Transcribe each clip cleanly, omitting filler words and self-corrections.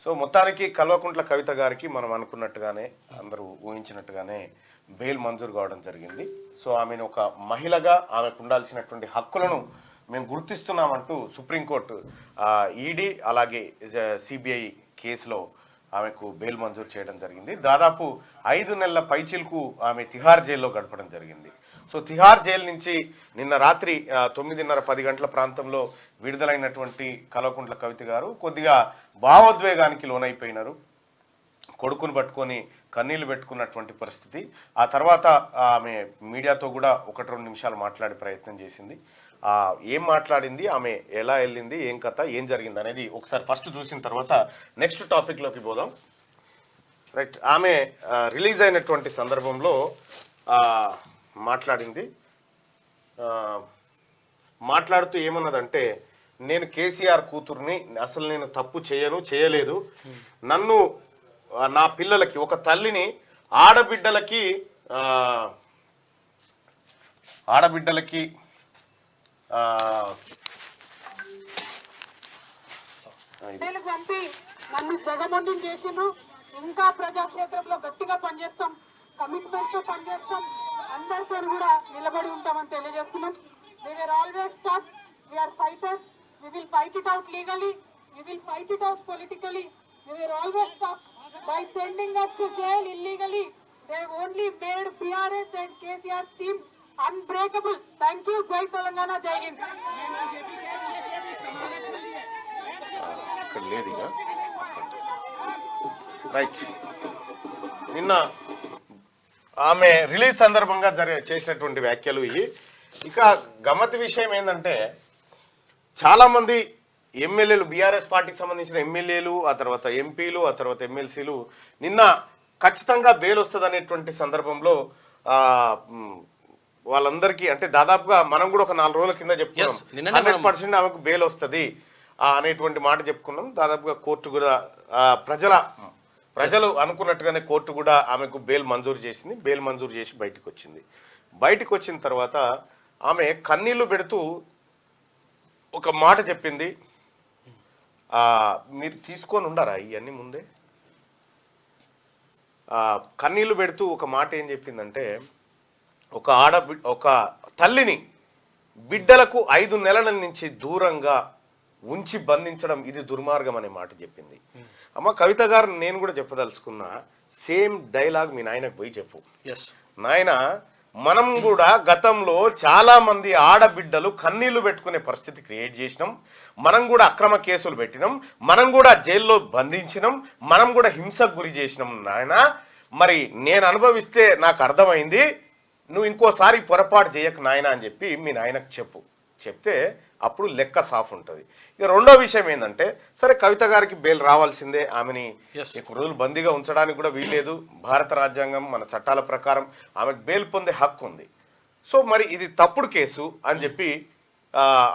So మొత్తానికి కల్వకుంట్ల కవిత గారికి మనం అనుకున్నట్టుగానే అందరూ ఊహించినట్టుగానే బెయిల్ మంజూరు కావడం జరిగింది. సో ఆమెను ఒక మహిళగా ఆమెకు ఉండాల్సినటువంటి హక్కులను మేము గుర్తిస్తున్నామంటూ సుప్రీంకోర్టు ఈడీ అలాగే సిబిఐ కేసులో ఆమెకు బెయిల్ మంజూరు చేయడం జరిగింది. దాదాపు 5 నెలల పైచిలకు ఆమె తిహార్ జైల్లో గడపడం జరిగింది. సో తిహార్ జైలు నుంచి నిన్న రాత్రి 9:30-10 గంటల ప్రాంతంలో విడుదలైనటువంటి కల్వకుంట్ల కవిత గారు కొద్దిగా భావోద్వేగానికి లోనైపోయినారు. కొడుకును పట్టుకొని కన్నీళ్లు పెట్టుకున్నటువంటి పరిస్థితి. ఆ తర్వాత ఆమె మీడియాతో కూడా 1-2 నిమిషాలు మాట్లాడే ప్రయత్నం చేసింది. ఏం మాట్లాడింది, ఆమె ఎలా వెళ్ళింది, ఏం కథ, ఏం జరిగింది అనేది ఒకసారి ఫస్ట్ చూసిన తర్వాత నెక్స్ట్ టాపిక్లోకి పోదాం. రైట్, ఆమె రిలీజ్ అయినటువంటి సందర్భంలో మాట్లాడింది. మాట్లాడుతూ ఏమన్నదంటే, నేను కేసీఆర్ కూతుర్ని, అసలు నేను తప్పు చేయలేదు, నన్ను నా పిల్లలకి ఒక తల్లిని ఆడబిడ్డలకి పంపి నన్ను జగమండం చేసిండ్రు. ఇంకా ప్రజాక్షేత్రంలో గట్టిగా పనిచేస్తాం, కమిట్మెంట్ తో పనిచేస్తాం, అందరితో కూడా నిలబడి ఉంటామని తెలియజేస్తున్నాం. We were always tough. We are fighters. We will fight it out legally. We will fight it out politically. We were always tough. By sending us to jail illegally, they only made PRS and KCR's team unbreakable. Thank you. Jai Telangana, Jai Hind. Right, నిన్న ఆమె release సందర్భంగా చేసినటువంటి వ్యాఖ్యలు ఇవి. ఇక గమ్మత్ విషయం ఏంటంటే, చాలామంది ఎమ్మెల్యేలు, బీఆర్ఎస్ పార్టీకి సంబంధించిన ఎమ్మెల్యేలు, ఆ తర్వాత ఎంపీలు, ఆ తర్వాత ఎమ్మెల్సీలు నిన్న ఖచ్చితంగా బెయిల్ వస్తుంది అనేటువంటి సందర్భంలో వాళ్ళందరికీ, అంటే దాదాపుగా మనం కూడా ఒక 4 రోజుల కింద చెప్పుకున్నాం 100% ఆమెకు బెయిల్ వస్తుంది అనేటువంటి మాట చెప్పుకున్నాం. దాదాపుగా కోర్టు కూడా ప్రజలు అనుకున్నట్టుగానే కోర్టు కూడా ఆమెకు బెయిల్ మంజూరు చేసింది. బెయిల్ మంజూరు చేసి బయటకు వచ్చింది. బయటకు వచ్చిన తర్వాత ఆమె కన్నీళ్లు పెడుతూ ఒక మాట చెప్పింది. మీరు తీసుకొని ఉండారా ఇవన్నీ ముందే? కన్నీళ్లు పెడుతూ ఒక మాట ఏం చెప్పిందంటే, ఒక తల్లిని బిడ్డలకు 5 నెలల నుంచి దూరంగా ఉంచి బంధించడం ఇది దుర్మార్గం అనే మాట చెప్పింది. అమ్మ కవిత గారు, నేను కూడా చెప్పదలుచుకున్నా, సేమ్ డైలాగ్ మీ నాయనకు పోయి చెప్పు. నాయన, మనం కూడా గతంలో చాలా మంది ఆడబిడ్డలు కన్నీళ్లు పెట్టుకునే పరిస్థితి క్రియేట్ చేసినాం. మనం కూడా అక్రమ కేసులు పెట్టినాం, మనం కూడా జైల్లో బంధించినాం, మనం కూడా హింసకు గురి చేసినాం. నాయన, మరి నేను అనుభవిస్తే నాకు అర్థమైంది, నువ్వు ఇంకోసారి పొరపాటు చేయకు నాయన అని చెప్పి మీ నాయనకు చెప్తే అప్పుడు లెక్క సాఫ్ ఉంటుంది. ఇక రెండో విషయం ఏంటంటే, సరే కవిత గారికి బెయిల్ రావాల్సిందే, ఆమెని ఎక్కువ రోజులు బందీగా ఉంచడానికి కూడా వీల్లేదు. భారత రాజ్యాంగం, మన చట్టాల ప్రకారం ఆమెకు బెయిల్ పొందే హక్కు ఉంది. సో మరి ఇది తప్పుడు కేసు అని చెప్పి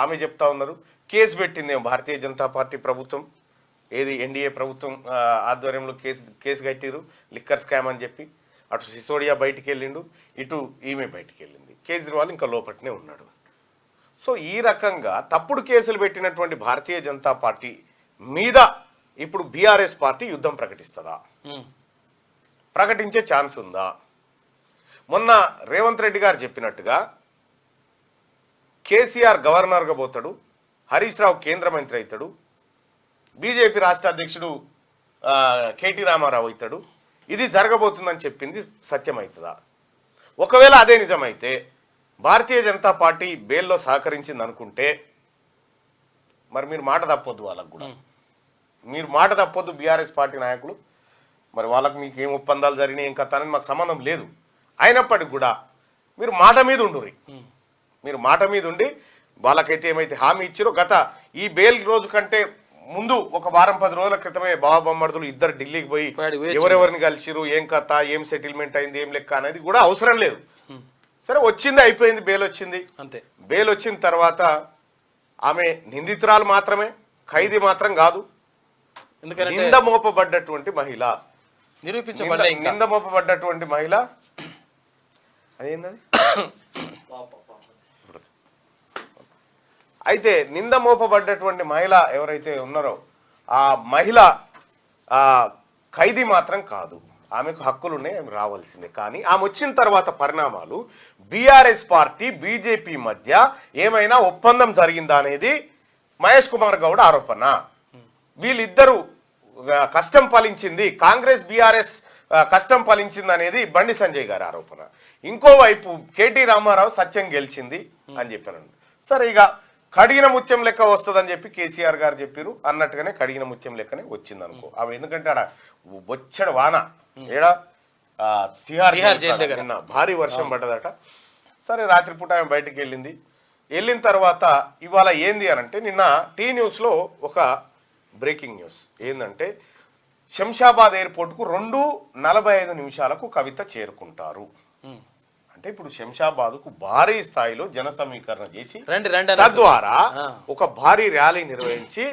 ఆమె చెప్తా ఉన్నారు. కేసు పెట్టింది భారతీయ జనతా పార్టీ ప్రభుత్వం, ఏది ఎన్డీఏ ప్రభుత్వం ఆధ్వర్యంలో కేసు కట్టిరు, లిక్కర్ స్కామ్ అని చెప్పి. అటు సిసోడియా బయటికి వెళ్ళిండు, ఇటు ఈమె బయటికి వెళ్ళింది. కేజ్రీవాల్ ఇంకా లోపట్నే ఉన్నాడు. సో ఈ రకంగా తప్పుడు కేసులు పెట్టినటువంటి భారతీయ జనతా పార్టీ మీద ఇప్పుడు బీఆర్ఎస్ పార్టీ యుద్ధం ప్రకటిస్తుందా? ప్రకటించే ఛాన్స్ ఉందా? మొన్న రేవంత్ రెడ్డి గారు చెప్పినట్టుగా కేసీఆర్ గవర్నర్గా పోతాడు, హరీష్ రావు కేంద్ర మంత్రి అవుతాడు, బీజేపీ రాష్ట్ర అధ్యక్షుడు కేటీ రామారావు అవుతాడు. ఇది జరగబోతుందని చెప్పింది సత్యమవుతుందా? ఒకవేళ అదే నిజమైతే భారతీయ జనతా పార్టీ బెయిల్లో సహకరించింది అనుకుంటే మరి మీరు మాట తప్పొద్దు, వాళ్ళకు కూడా మీరు మాట తప్పొద్దు బీఆర్ఎస్ పార్టీ నాయకులు. మరి వాళ్ళకి మీకు ఏం ఒప్పందాలు జరిగినాయి, ఏం కథ అనేది మాకు సంబంధం లేదు. అయినప్పటికీ కూడా మీరు మాట మీద ఉండుర్రి. మీరు మాట మీద ఉండి వాళ్ళకైతే ఏమైతే హామీ ఇచ్చారో, గత ఈ బెయిల్ రోజు కంటే ముందు ఒక 10 రోజుల క్రితమే బాబాబొమ్మర్దులు ఇద్దరు ఢిల్లీకి పోయి ఎవరెవరిని కలిసిరు, ఏం కథ, ఏం సెటిల్మెంట్ అయింది, ఏం లెక్క అనేది కూడా అవసరం లేదు. సరే వచ్చింది, అయిపోయింది, బెయిల్ వచ్చింది అంతే. బెయిల్ వచ్చిన తర్వాత ఆమె నిందితురాలు మాత్రమే, ఖైదీ మాత్రం కాదు. నింద మోపబడ్డటువంటి మహిళ, నింద మోపబడ్డటువంటి మహిళ. అదేంటది? అయితే నింద మోపబడ్డటువంటి మహిళ ఎవరైతే ఉన్నారో ఆ మహిళ ఖైదీ మాత్రం కాదు, ఆమెకు హక్కులు ఉన్నాయి, ఆమె రావాల్సిందే. కానీ ఆమె వచ్చిన తర్వాత పరిణామాలు బీఆర్ఎస్ పార్టీ బీజేపీ మధ్య ఏమైనా ఒప్పందం జరిగిందా అనేది మహేష్ కుమార్ గౌడ్ ఆరోపణ. వీళ్ళిద్దరూ కష్టం ఫలించింది, కాంగ్రెస్ బీఆర్ఎస్ కష్టం ఫలించింది అనేది బండి సంజయ్ గారి ఆరోపణ. ఇంకోవైపు కేటీ రామారావు సత్యం గెలిచింది అని చెప్పాను. సరే, ఇక కడిగిన ముత్యం లెక్క వస్తుందని చెప్పి కేసీఆర్ గారు చెప్పారు, అన్నట్టుగానే కడిగిన ముత్యం లెక్కనే వచ్చింది అనుకో. అవి ఎందుకంటే ఆడ వచ్చాడు వాన, ఏడా తిహార్ నిన్న భారీ వర్షం పడ్డదట. సరే, రాత్రిపూట ఆమె బయటకు వెళ్ళిన తర్వాత ఇవాళ ఏంది అని అంటే, నిన్న టీ న్యూస్లో ఒక బ్రేకింగ్ న్యూస్ ఏంటంటే, శంషాబాద్ ఎయిర్పోర్ట్కు 2:45 కవిత చేరుకుంటారు. అంటే ఇప్పుడు శంషాబాద్కు భారీ స్థాయిలో జన సమీకరణ చేసి తద్వారా ఒక భారీ ర్యాలీ నిర్వహించి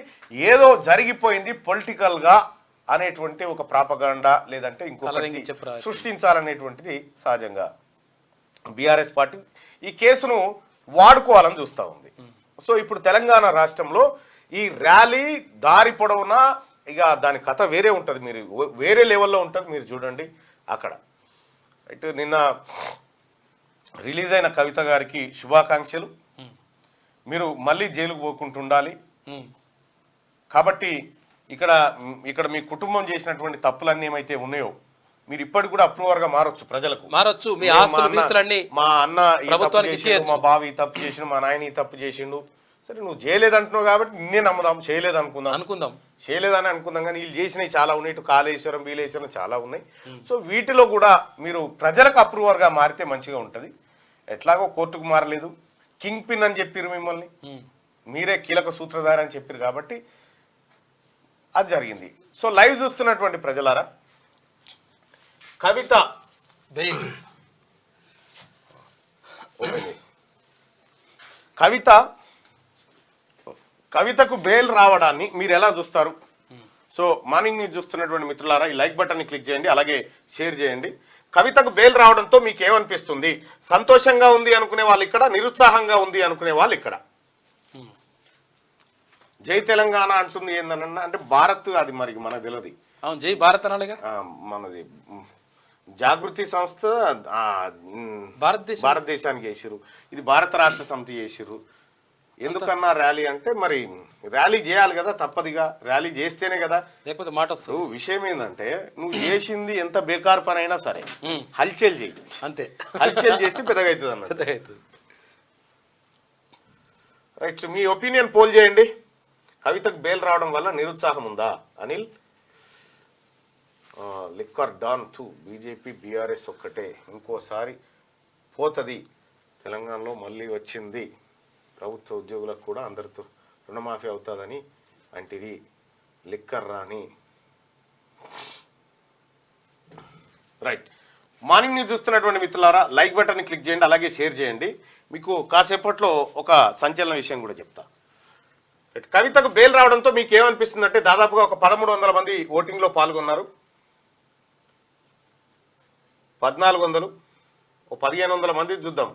ఏదో జరిగిపోయింది పొలిటికల్ గా అనేటువంటి ఒక ప్రాపగాండా లేదంటే ఇంకొకటి సృష్టించాలనేటువంటిది సహజంగా బీఆర్ఎస్ పార్టీ ఈ కేసును వాడుకోవాలని చూస్తూ ఉంది. సో ఇప్పుడు తెలంగాణ రాష్ట్రంలో ఈ ర్యాలీ దారి పొడవునా ఇక దాని కథ వేరే ఉంటుంది, మీరు వేరే లెవెల్లో ఉంటుంది. మీరు చూడండి అక్కడ ఇటు నిన్న రిలీజ్ అయిన కవిత గారికి శుభాకాంక్షలు. మీరు మళ్ళీ జైలుకు పోకుంటుండాలి. కాబట్టి ఇక్కడ మీ కుటుంబం చేసినటువంటి తప్పులన్నీ ఏమైతే ఉన్నాయో మీరు ఇప్పటికి కూడా అప్రూవర్గా మారొచ్చు, ప్రజలకు మారొచ్చు. మీ ఆస్తులన్నీ మా అన్న మా బావి తప్పు చేసిండు, మా నాయన ఈ తప్పు చేసిండు. సరే, నువ్వు చేయలేదంటున్నావు కాబట్టి నిన్నే నమ్ముదాం, చేయలేదు అనుకుందాం చేయలేదని అనుకుందాం. కానీ వీళ్ళు చేసినవి చాలా ఉన్నాయి, ఇటు కాళేశ్వరం బీలేశ్వరం చాలా ఉన్నాయి. సో వీటిలో కూడా మీరు ప్రజలకు అప్రూవర్గా మారితే మంచిగా ఉంటుంది. ఎట్లాగో కోర్టుకు మారలేదు, కింగ్ పిన్ అని చెప్పారు మిమ్మల్ని, మీరే కీలక సూత్రధారి అని చెప్పారు కాబట్టి అది జరిగింది. సో లైవ్ చూస్తున్నటువంటి ప్రజలారా, కవితకు బెయిల్ రావడాన్ని మీరు ఎలా చూస్తారు? సో మార్నింగ్ న్యూస్ చూస్తున్నటువంటి మిత్రులారా, ఈ లైక్ బటన్ని క్లిక్ చేయండి, అలాగే షేర్ చేయండి. కవితకు బెయిల్ రావడంతో మీకు ఏమనిపిస్తుంది? సంతోషంగా ఉంది అనుకునే వాళ్ళు ఇక్కడ, నిరుత్సాహంగా ఉంది అనుకునే వాళ్ళు ఇక్కడ. జై తెలంగాణ అంటుంది ఏందన్నా అంటే భారత్, అది మరి మనకు తెలియదు. అవును, జై భారత్ అనాలిగా. మనది జాగృతి సంస్థ భారతదేశానికి చేసిరు, ఇది భారత రాష్ట్ర సమితి చేసిరు. ఎందుకన్నా ర్యాలీ అంటే మరి ర్యాలీ చేయాలి కదా, తప్పదిగా ర్యాలీ చేస్తేనే కదా, లేకపోతే మాట వస్తుంది. విషయం ఏంటంటే నువ్వు చేసింది ఎంత బేకార్ పని అయినా సరే హల్చల్ చేయి, అంతే. హల్చల్ చేస్తే పెద్దగా అవుతుంది అన్నట్టు. రైట్, మీ ఒపీనియన్ పోల్ చేయండి. కవితకు బెయిల్ రావడం వల్ల నిరుత్సాహం ఉందా? Anil, liquor don to BJP BRS ఒక్కటే, ఇంకోసారి పోతుంది, తెలంగాణలో మళ్ళీ వచ్చింది, ప్రభుత్వ ఉద్యోగులకు కూడా అందరితో రుణమాఫీ అవుతుందని అంటిది, లిక్కర్ రాని. రైట్, మార్నింగ్ న్యూస్ చూస్తున్నటువంటి మిత్రులారా, లైక్ బటన్ని క్లిక్ చేయండి, అలాగే షేర్ చేయండి. మీకు కాసేపట్లో ఒక సంచలన విషయం కూడా చెప్తా. కవితకు బెయిల్ రావడంతో మీకు ఏమనిపిస్తుంది అంటే, దాదాపుగా ఒక 1300 మంది ఓటింగ్లో పాల్గొన్నారు. 1400, 1500 మంది చూద్దాం.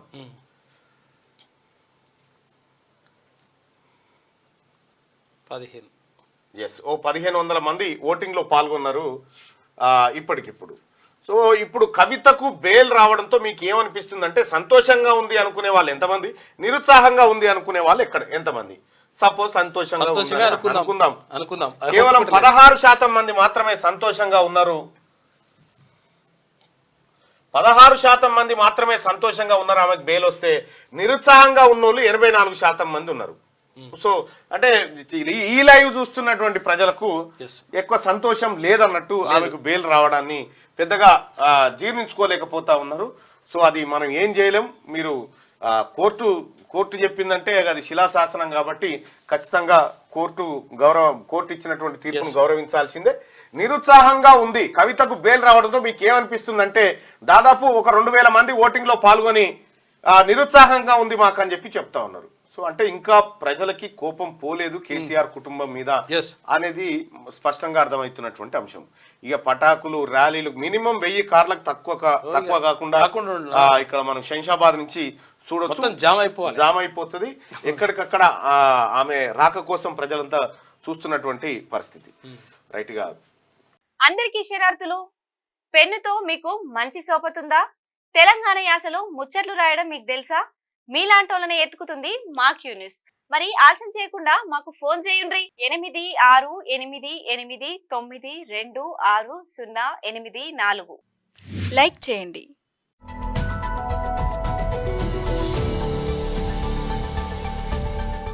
ఎస్, 1500 మంది ఓటింగ్లో పాల్గొన్నారు ఇప్పటికిప్పుడు. సో ఇప్పుడు కవితకు బెయిల్ రావడంతో మీకు ఏమనిపిస్తుంది అంటే, సంతోషంగా ఉంది అనుకునే వాళ్ళు ఎంతమంది, నిరుత్సాహంగా ఉంది అనుకునే వాళ్ళు ఎంతమంది? సపోజ్ సంతోషంగా అనుకుందాం, కేవలం 16% మంది మాత్రమే సంతోషంగా ఉన్నారు. 16% మంది మాత్రమే సంతోషంగా ఉన్నారు ఆమెకు బెయిల్ వస్తే. నిరుత్సాహంగా ఉన్నోళ్ళు 84% మంది ఉన్నారు. సో అంటే ఈ లైవ్ చూస్తున్నటువంటి ప్రజలకు ఎక్కువ సంతోషం లేదన్నట్టు ఆమెకు బెయిల్ రావడాన్ని పెద్దగా జీర్ణించుకోలేకపోతా ఉన్నారు. సో అది మనం ఏం చేయలేం. మీరు కోర్టు చెప్పిందంటే అది శిలాశాసనం కాబట్టి ఖచ్చితంగా కోర్టు ఇచ్చినటువంటి తీర్పును గౌరవించాల్సిందే. నిరుత్సాహంగా ఉంది కవితకు బెయిల్ రావడంతో మీకు ఏమనిపిస్తుందంటే, దాదాపు ఒక 2000 మంది ఓటింగ్ లో పాల్గొని నిరుత్సాహంగా ఉంది మాకు అని చెప్పి చెప్తా ఉన్నారు. సో అంటే ఇంకా ప్రజలకి కోపం పోలేదు కేసీఆర్ కుటుంబం మీద అనేది స్పష్టంగా అర్థమవుతున్నటువంటి అంశం. ఇక పటాకులు, ర్యాలీలు మినిమం 1000 కార్లకు తక్కువ కాకుండా ఇక్కడ మనం శంషాబాద్ నుంచి చూడొచ్చు, జామ్ అయిపోతుంది. ఎక్కడికక్కడ ఆమె రాక కోసం ప్రజలంతా చూస్తున్నటువంటి పరిస్థితి. రైట్ గా అందరికీ శరార్థులు. పెన్నుతో మీకు మంచి సోపతుందా? తెలంగాణ యాసలో ముచ్చట్లు రాయడం మీకు తెలుసా? మీలాంటోళ్ళని ఎత్తుకుతుంది మా క్యూ న్యూస్. మరి ఆలస్యం చేయకుండా మాకు ఫోన్ చేయండి. 8688892608 లైక్ చేయండి.